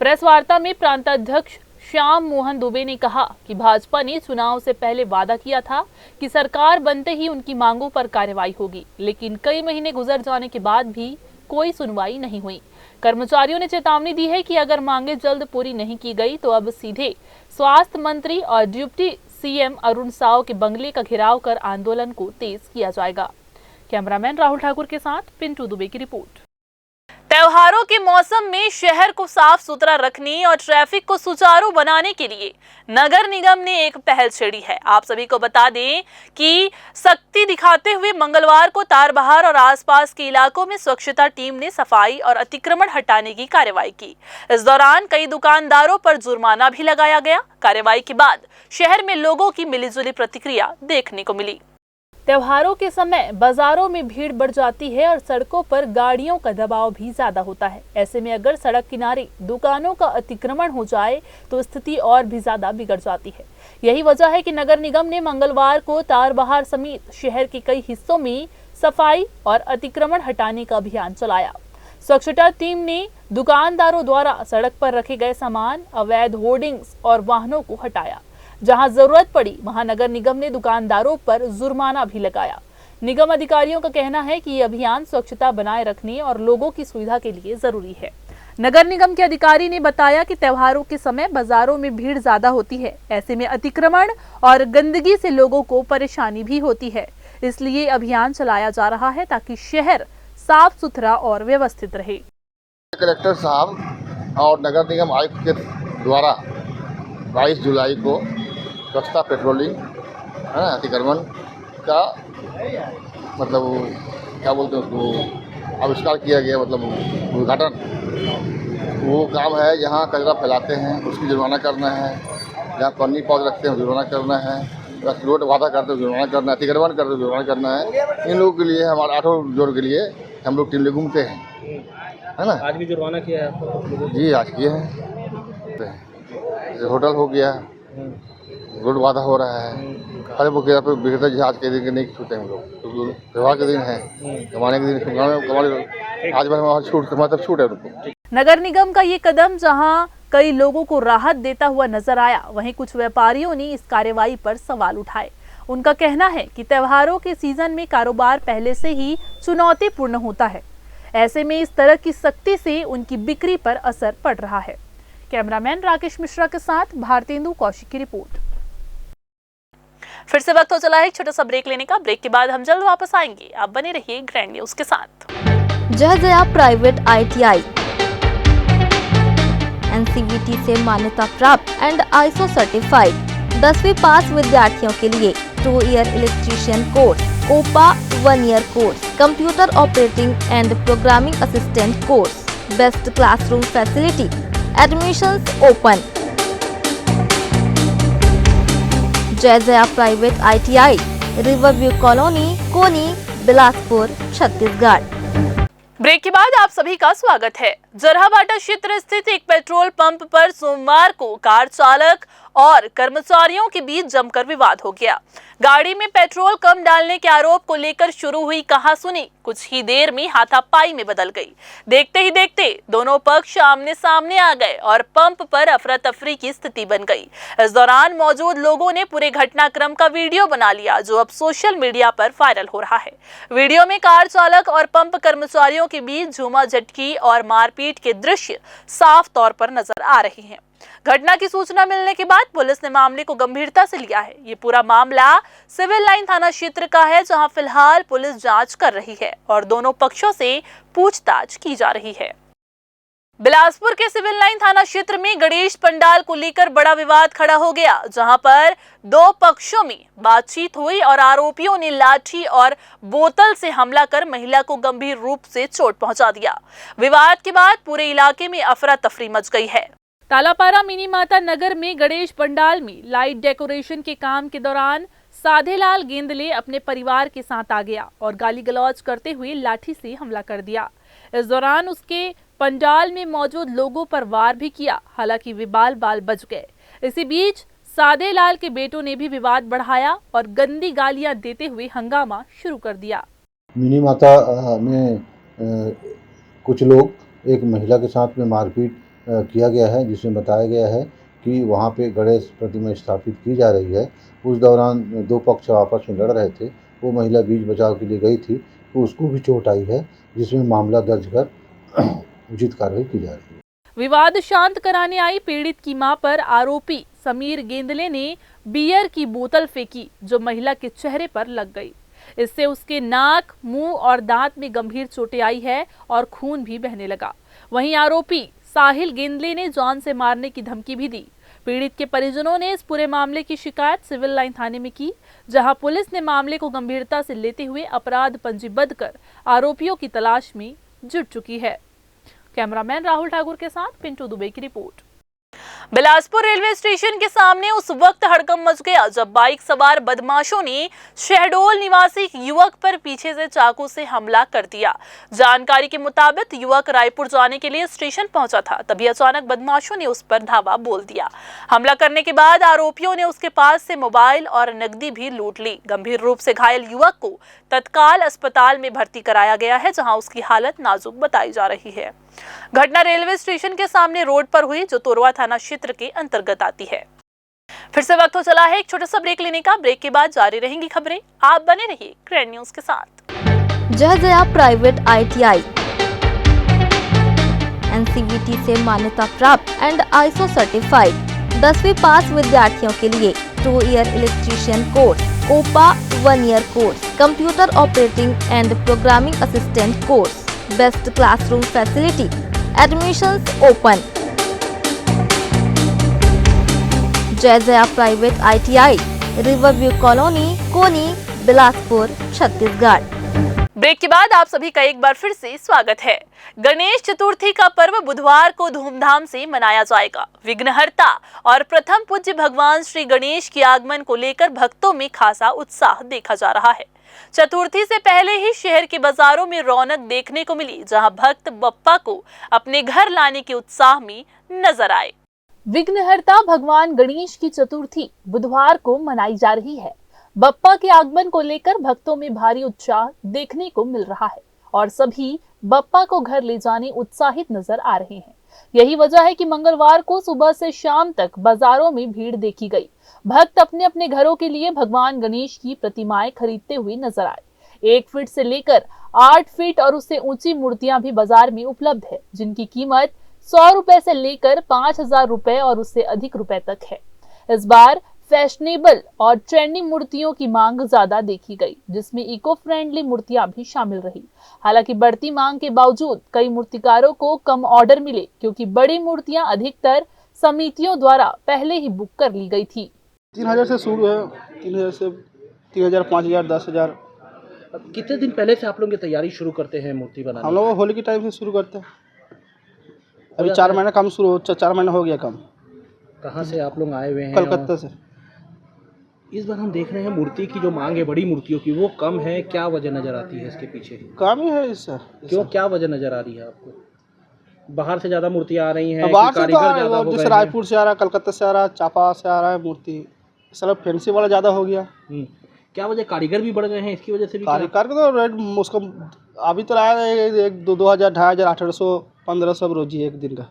प्रेस वार्ता में प्रांताध्यक्ष श्याम मोहन दुबे ने कहा कि भाजपा ने चुनाव से पहले वादा किया था कि सरकार बनते ही उनकी मांगों पर कार्रवाई होगी, लेकिन कई महीने गुजर जाने के बाद भी कोई सुनवाई नहीं हुई। कर्मचारियों ने चेतावनी दी है कि अगर मांगे जल्द पूरी नहीं की गई तो अब सीधे स्वास्थ्य मंत्री और डिप्टी सीएम अरुण साव के बंगले का घेराव कर आंदोलन को तेज किया जाएगा। कैमरामैन राहुल ठाकुर के साथ पिंटू दुबे की रिपोर्ट। त्योहारों के मौसम में शहर को साफ सुथरा रखने और ट्रैफिक को सुचारू बनाने के लिए नगर निगम ने एक पहल छेड़ी है। आप सभी को बता दें कि सख्ती दिखाते हुए मंगलवार को तारबहार और आसपास के इलाकों में स्वच्छता टीम ने सफाई और अतिक्रमण हटाने की कार्रवाई की। इस दौरान कई दुकानदारों पर जुर्माना भी लगाया गया। कार्रवाई के बाद शहर में लोगों की मिलीजुली प्रतिक्रिया देखने को मिली। त्योहारों के समय बाजारों में भीड़ बढ़ जाती है और सड़कों पर गाड़ियों का दबाव भी ज्यादा होता है। ऐसे में अगर सड़क किनारे दुकानों का अतिक्रमण हो जाए तो स्थिति और भी ज्यादा बिगड़ जाती है। यही वजह है कि नगर निगम ने मंगलवार को तारबहार समेत शहर के कई हिस्सों में सफाई और अतिक्रमण हटाने का अभियान चलाया। स्वच्छता टीम ने दुकानदारों द्वारा सड़क पर रखे गए सामान, अवैध होर्डिंग्स और वाहनों को हटाया। जहां जरूरत पड़ी वहां नगर निगम ने दुकानदारों पर जुर्माना भी लगाया। निगम अधिकारियों का कहना है कि ये अभियान स्वच्छता बनाए रखने और लोगों की सुविधा के लिए जरूरी है। नगर निगम के अधिकारी ने बताया कि त्योहारों के समय बाजारों में भीड़ ज्यादा होती है। ऐसे में अतिक्रमण और गंदगी से लोगों को परेशानी भी होती है, इसलिए अभियान चलाया जा रहा है ताकि शहर साफ सुथरा और व्यवस्थित रहे। कलेक्टर साहब और नगर निगम आयुक्त के द्वारा 22 जुलाई को स्वच्छता पेट्रोलिंग है ना, अतिक्रमण का मतलब क्या बोलते हैं उसको, आविष्कार किया गया, मतलब उद्घाटन। वो काम है जहाँ कचरा फैलाते हैं उसकी जुर्माना करना है, जहाँ पन्नी पौध रखते हैं जुर्माना करना है, रोड वादा करते हैं जुर्माना करना है, अतिक्रमण करते हैं जुर्माना करना है। इन लोगों के लिए, हमारे 8 जोड़ के लिए हम लोग टीम ले घूमते हैं, है ना। आज भी जुर्माना किया है? जी आज किए हैं। होटल हो गया, रोड वादा हो रहा है, हर वो बिगड़ता जहाज के दिन नहीं छूटे हम लोग, तो त्योहार के दिन है, कमाने के दिन कमाने, आज भर छूट मतलब छूट है उनको। नगर निगम का ये कदम जहां कई लोगों को राहत देता हुआ नजर आया, वहीं कुछ व्यापारियों ने इस कार्रवाई पर सवाल उठाए। उनका कहना है कि त्योहारों के सीजन में कारोबार पहले से ही चुनौतीपूर्ण होता है। ऐसे में इस तरह की सख्ती से उनकी बिक्री पर असर पड़ रहा है। कैमरामैन राकेश मिश्रा के साथ भारतेंदु कौशिक की रिपोर्ट। फिर से वक्त हो चला है एक छोटा सा ब्रेक लेने का। ब्रेक के बाद हम जल्द वापस आएंगे। आप बने रहिए ग्रैंड न्यूज के साथ। जय जया प्राइवेट ITI NCVT से मान्यता प्राप्त एंड ISO सर्टिफाइड 10वीं पास विद्यार्थियों के लिए 2 year electrician course, COPA 1 year course, computer operating and programming assistant course, best classroom facility, admissions open. Jai Jaya private ITI, river view colony, Koni, Bilaspur, Chhattisgarh. Break के बाद आप सभी का स्वागत है। जरहाबाटा क्षेत्र स्थित एक पेट्रोल पंप पर सोमवार को कार चालक और कर्मचारियों के बीच जमकर विवाद हो गया। गाड़ी में पेट्रोल कम डालने के आरोप को लेकर शुरू हुई कहासुनी कुछ ही देर में हाथापाई में बदल गई। देखते ही देखते दोनों पक्ष आमने सामने आ गए और पंप पर अफरा तफरी की स्थिति बन गई। इस दौरान मौजूद लोगों ने पूरे घटनाक्रम का वीडियो बना लिया, जो अब सोशल मीडिया पर वायरल हो रहा है। वीडियो में कार चालक और पंप कर्मचारियों के बीच झूमा झटकी और मारपीट के दृश्य साफ तौर पर नजर आ रहे हैं। घटना की सूचना मिलने के बाद पुलिस ने मामले को गंभीरता से लिया है। ये पूरा मामला सिविल लाइन थाना क्षेत्र का है, जहां फिलहाल पुलिस जांच कर रही है और दोनों पक्षों से पूछताछ की जा रही है। बिलासपुर के सिविल लाइन थाना क्षेत्र में गणेश पंडाल को लेकर बड़ा विवाद खड़ा हो गया, जहां पर दो पक्षों में बातचीत हुई और आरोपियों ने लाठी और बोतल से हमला कर महिला को गंभीर रूप से चोट पहुंचा दिया। विवाद के बाद पूरे इलाके में अफरा तफरी मच गई है। तालापारा मिनी माता नगर में गणेश पंडाल में लाइट डेकोरेशन के काम के दौरान साधेलाल गेंदले अपने परिवार के साथ आ गया और गाली गलौज करते हुए लाठी से हमला कर दिया। इस दौरान उसके पंडाल में मौजूद लोगों पर वार भी किया, हालांकि वे बाल बच गए। इसी बीच साधेलाल के बेटों ने भी विवाद बढ़ाया और गंदी गालियां देते हुए हंगामा शुरू कर दिया। मिनी माता में कुछ लोग एक महिला के साथ में मारपीट किया गया है, जिसमें बताया गया है कि वहां पे गणेश प्रतिमा स्थापित की जा रही है। उस दौरान दो पक्ष आपस में लड़ रहे थे। वो महिला बीच बचाव के लिए गई थी, तो उसको भी चोट आई है, जिसमें मामला दर्ज कर उचित कार्रवाई की जा रही है। विवाद शांत कराने आई पीड़ित की मां पर आरोपी समीर गेंदले ने बियर की बोतल फेंकी, जो महिला के चेहरे पर लग गई। इससे उसके नाक, मुंह और दांत में गंभीर चोटें आई है और खून भी बहने लगा। वहीं आरोपी साहिल गेंदले ने जान से मारने की धमकी भी दी। पीड़ित के परिजनों ने इस पूरे मामले की शिकायत सिविल लाइन थाने में की, जहां पुलिस ने मामले को गंभीरता से लेते हुए अपराध पंजीबद्ध कर आरोपियों की तलाश में जुट चुकी है। कैमरामैन राहुल ठाकुर के साथ पिंटू दुबे की रिपोर्ट। बिलासपुर रेलवे स्टेशन के सामने उस वक्त हड़कंप मच गया जब बाइक सवार बदमाशों ने शहडोल निवासी एक युवक पर पीछे से चाकू से हमला कर दिया। जानकारी के मुताबिक युवक रायपुर जाने के लिए स्टेशन पहुंचा था, तभी अचानक बदमाशों ने उस पर धावा बोल दिया। हमला करने के बाद आरोपियों ने उसके पास से मोबाइल और नकदी भी लूट ली। गंभीर रूप से घायल युवक को तत्काल अस्पताल में भर्ती कराया गया है, जहां उसकी हालत नाजुक बताई जा रही है। घटना रेलवे स्टेशन के सामने रोड पर हुई, जो तोरवा थाना क्षेत्र के अंतर्गत आती है। फिर से वक्त हो चला है एक छोटा सा ब्रेक लेने का। ब्रेक के बाद जारी रहेंगी खबरें, आप बने रहिए ग्रैंड न्यूज के साथ। जय जया प्राइवेट ITI NCVT से मान्यता प्राप्त एंड ISO सर्टिफाइड 10वीं पास विद्यार्थियों के लिए 2 year electrician course, COPA 1 year course, computer operating and programming assistant course, best classroom facility, admissions open. Jai Jaya private ITI, riverview colony, Koni, Bilaspur, Chhattisgarh. Break के बाद आप सभी का एक बार फिर से स्वागत है। गणेश चतुर्थी का पर्व बुधवार को धूमधाम से मनाया जाएगा। विघ्नहर्ता और प्रथम पूज्य भगवान श्री गणेश के आगमन को लेकर भक्तों में खासा उत्साह देखा जा रहा है। चतुर्थी से पहले ही शहर के बाजारों में रौनक देखने को मिली, जहां भक्त बप्पा को अपने घर लाने के उत्साह में नजर आए। विघ्नहर्ता भगवान गणेश की चतुर्थी बुधवार को मनाई जा रही है। बप्पा के आगमन को लेकर भक्तों में भारी उत्साह देखने को मिल रहा है और सभी बप्पा को घर ले जाने उत्साहित नजर आ रहे हैं। यही वजह है कि मंगलवार को सुबह से शाम तक बाजारों में भीड़ देखी गई। भक्त अपने अपने घरों के लिए भगवान गणेश की प्रतिमाएं खरीदते हुए नजर आए। 1 फीट से लेकर 8 फीट और उससे ऊंची मूर्तियां भी बाजार में उपलब्ध है, जिनकी कीमत 100 रुपए से लेकर 5000 रुपए और उससे अधिक रुपए तक है। इस बार फैशनेबल और ट्रेंडिंग मूर्तियों की मांग ज्यादा देखी गई, जिसमें इको फ्रेंडली मूर्तियां भी शामिल रही। हालांकि बढ़ती मांग के बावजूद कई मूर्तिकारों को कम ऑर्डर मिले, क्योंकि बड़ी मूर्तियां अधिकतर समितियों द्वारा पहले ही बुक कर ली गई थी। 3000 से शुरू है, 3000 से 3000, 5000, 10,000। कितने दिन पहले से आप लोग की तैयारी शुरू करते हैं मूर्ति बनाने? हम लोग होली के टाइम से शुरू करते हैं। अभी 4 महीना काम शुरू 4 महीना हो गया काम। कहाँ से आप लोग आए हुए हैं? कलकत्ता से। इस बार हम देख रहे हैं मूर्ति की जो मांग है बड़ी मूर्तियों की, वो कम है। क्या वजह नजर आती है इसके पीछे? कम ही है इससे। क्यों, क्या वजह नजर आ रही है आपको? बाहर से ज्यादा मूर्तियां आ रही हैं? बाहर से तो जैसे रायपुर से आ रहा है, कलकत्ता से आ रहा है, चापा से आ रहा है मूर्ति, सब फैंसी वाला ज़्यादा हो गया। क्या वजह? कारीगर भी बढ़ गए हैं इसकी वजह से भी? कारीगर का तो रेट उसका अभी तो आया है 2,000, 2,500, 800, 1500 रोजी एक दिन का।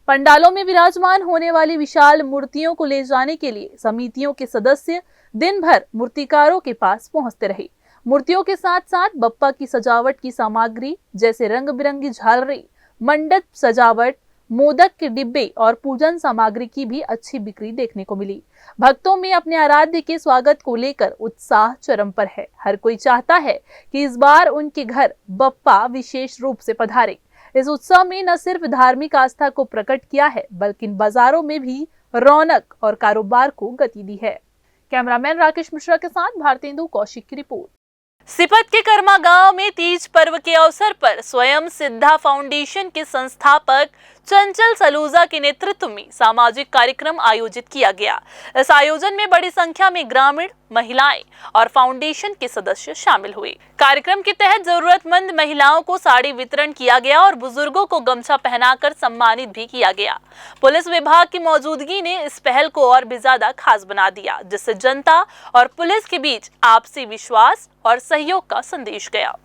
पंडालों में विराजमान होने वाली विशाल मूर्तियों को ले जाने के लिए समितियों के सदस्य दिन भर मूर्तिकारों के पास पहुंचते रहे। मूर्तियों के साथ साथ बप्पा की सजावट की सामग्री जैसे रंग बिरंगी झालरें, मंडप सजावट, मोदक के डिब्बे और पूजन सामग्री की भी अच्छी बिक्री देखने को मिली। भक्तों में अपने आराध्य के स्वागत को लेकर उत्साह चरम पर है। हर कोई चाहता है कि इस बार उनके घर बप्पा विशेष रूप से पधारे। इस उत्सव में न सिर्फ धार्मिक आस्था को प्रकट किया है, बल्कि बाजारों में भी रौनक और कारोबार को गति दी है। कैमरामैन राकेश मिश्रा के साथ भारतेंदु कौशिक की रिपोर्ट। सिपत के कर्मा गांव में तीज पर्व के अवसर पर स्वयं सिद्धा फाउंडेशन के संस्थापक चंचल सलूजा के नेतृत्व में सामाजिक कार्यक्रम आयोजित किया गया। इस आयोजन में बड़ी संख्या में ग्रामीण, महिलाएं और फाउंडेशन के सदस्य शामिल हुए। कार्यक्रम के तहत जरूरतमंद महिलाओं को साड़ी वितरण किया गया और बुजुर्गों को गमछा पहनाकर सम्मानित भी किया गया। पुलिस विभाग की मौजूदगी ने इस पहल को और भी ज्यादा खास बना दिया, जिससे जनता और पुलिस के बीच आपसी विश्वास और सहयोग का संदेश गया।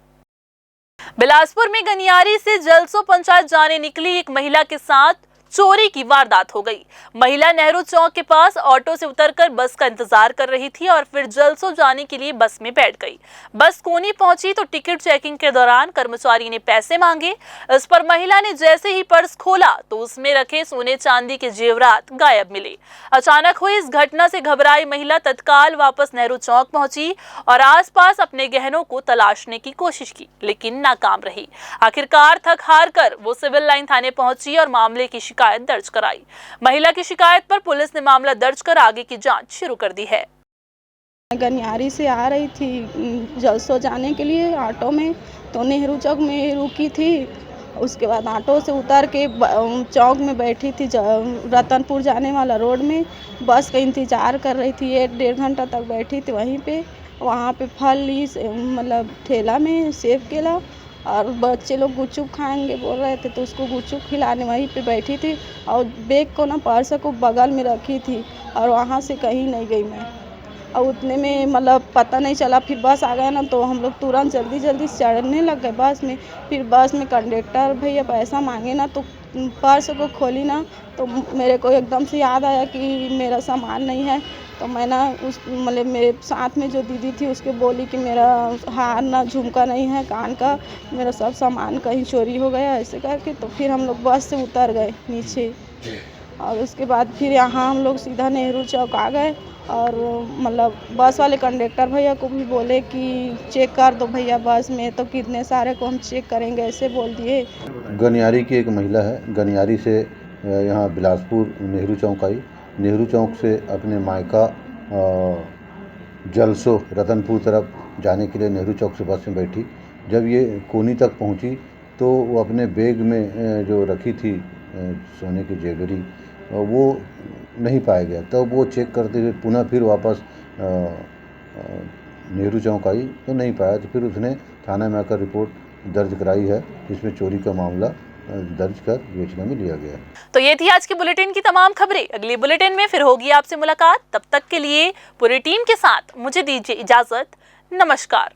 बिलासपुर में गनियारी से जलसो पंचायत जाने निकली एक महिला के साथ चोरी की वारदात हो गई। महिला नेहरू चौक के पास ऑटो से उतरकर बस का इंतजार कर रही थी और फिर जलसो जाने के लिए बस में बैठ गई। बस कोनी पहुंची तो टिकट चेकिंग के दौरान कर्मचारी ने पैसे मांगे। इस पर महिला ने जैसे ही पर्स खोला तो उसमें रखे सोने चांदी के जेवरात गायब मिले। अचानक हुई इस घटना से घबराई महिला तत्काल वापस नेहरू चौक पहुंची और आसपास अपने गहनों को तलाशने की कोशिश की, लेकिन नाकाम रही। आखिरकार थक हार कर वो सिविल लाइन थाने पहुंची और मामले की शिकायत दर्ज कराई। महिला की शिकायत पर पुलिस ने मामला दर्ज कर आगे की जांच शुरू कर दी है। गनियारी से आ रही थी जलसो जाने के लिए ऑटो में, तो नेहरू चौक में रुकी थी। उसके बाद ऑटो से उतर के चौक में बैठी थी, रतनपुर जाने वाला रोड में बस का इंतजार कर रही थी। 1-1.5 घंटा तक बैठी थी वहीं पे। वहाँ पे फल ली, मतलब ठेला में सेब केला, और बच्चे लोग गुपचुप खाएंगे बोल रहे थे, तो उसको गुपचुप खिलाने वहीं पे बैठी थी और बैग को ना पर्स को बगल में रखी थी और वहाँ से कहीं नहीं गई मैं। और उतने में मतलब पता नहीं चला, फिर बस आ गया ना, तो हम लोग तुरंत जल्दी चढ़ने लग गए बस में। फिर बस में कंडक्टर भैया पैसा मांगे ना, तो पर्स को खोली ना, तो मेरे को एकदम से याद आया कि मेरा सामान नहीं है। तो मैं ना उस मतलब मेरे साथ में जो दीदी थी उसके बोली कि मेरा हार ना झुमका नहीं है कान का, मेरा सब सामान कहीं चोरी हो गया ऐसे करके। तो फिर हम लोग बस से उतर गए नीचे और उसके बाद फिर यहाँ हम लोग सीधा नेहरू चौक आ गए और मतलब बस वाले कंडक्टर भैया को भी बोले कि चेक कर दो भैया बस में, तो कितने सारे को हम चेक करेंगे ऐसे बोल दिए। गनियारी की एक महिला है, गनियारी से यहाँ बिलासपुर नेहरू चौक आई। नेहरू चौक से अपने मायका जलसो रतनपुर तरफ जाने के लिए नेहरू चौक से बस में बैठी। जब ये कोनी तक पहुंची तो वो अपने बैग में जो रखी थी सोने की ज्वेलरी वो नहीं पाया गया। तब वो चेक करते हुए पुनः फिर वापस नेहरू चौक आई तो नहीं पाया, तो फिर उसने थाना में आकर रिपोर्ट दर्ज कराई है, जिसमें चोरी का मामला दर्ज कर विवेचना में लिया गया। तो ये थी आज की बुलेटिन की तमाम खबरें। अगली बुलेटिन में फिर होगी आपसे मुलाकात। तब तक के लिए पूरी टीम के साथ मुझे दीजिए इजाजत। नमस्कार।